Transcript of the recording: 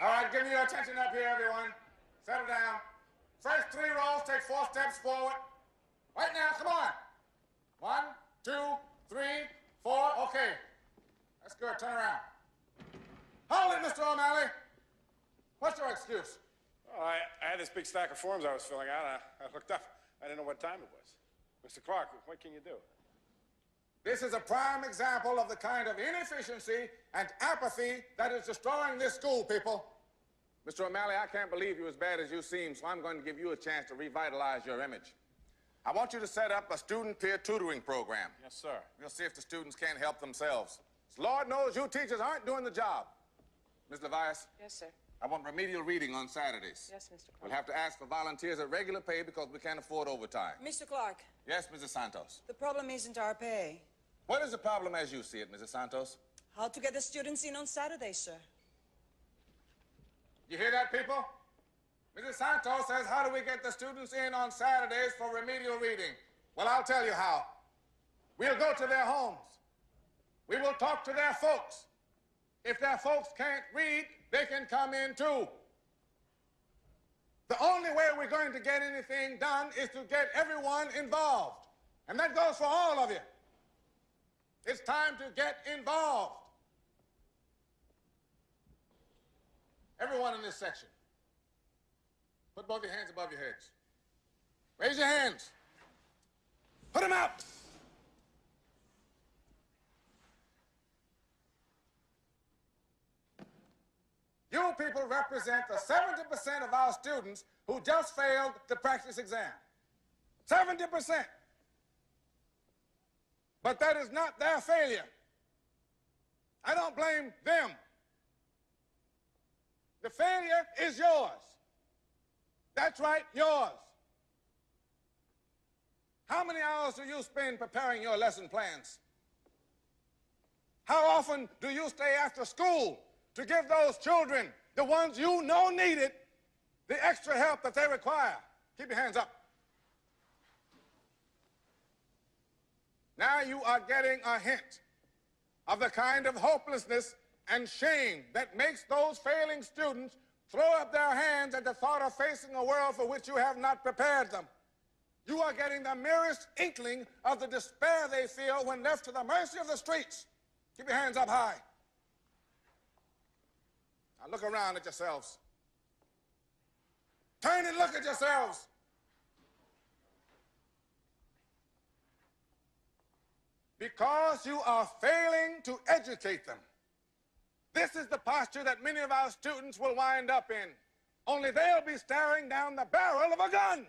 All right, give me your attention up here, everyone. Settle down. First 3 rows, take 4 steps forward. Right now, come on. 1, 2, 3, 4. Okay. That's good. Turn around. Hold it, Mr. O'Malley. What's your excuse? Oh, I had this big stack of forms I was filling out. I looked up. I didn't know what time it was. Mr. Clark, what can you do? This is a prime example of the kind of inefficiency and apathy that is destroying this school, people. Mr. O'Malley, I can't believe you're as bad as you seem, so I'm going to give you a chance to revitalize your image. I want you to set up a student peer tutoring program. Yes, sir. We'll see if the students can't help themselves. Lord knows you teachers aren't doing the job. Ms. Levias? Yes, sir. I want remedial reading on Saturdays. Yes, Mr. Clark. We'll have to ask for volunteers at regular pay because we can't afford overtime. Mr. Clark. Yes, Mrs. Santos. The problem isn't our pay. What is the problem as you see it, Mrs. Santos? How to get the students in on Saturday, sir. You hear that, people? Mrs. Santos says, how do we get the students in on Saturdays for remedial reading? Well, I'll tell you how. We'll go to their homes. We will talk to their folks. If their folks can't read, they can come in too. The only way we're going to get anything done is to get everyone involved. And that goes for all of you. It's time to get involved. Everyone in this section, put both your hands above your heads. Raise your hands. Put them out. You people represent the 70% of our students who just failed the practice exam. 70%. But that is not their failure. I don't blame them. The failure is yours. That's right, yours. How many hours do you spend preparing your lesson plans? How often do you stay after school to give those children, the ones you know need it, the extra help that they require? Keep your hands up. Now you are getting a hint of the kind of hopelessness and shame that makes those failing students throw up their hands at the thought of facing a world for which you have not prepared them. You are getting the merest inkling of the despair they feel when left to the mercy of the streets. Keep your hands up high. Now look around at yourselves. Turn and look at yourselves. Because you are failing to educate them. This is the posture that many of our students will wind up in. Only they'll be staring down the barrel of a gun.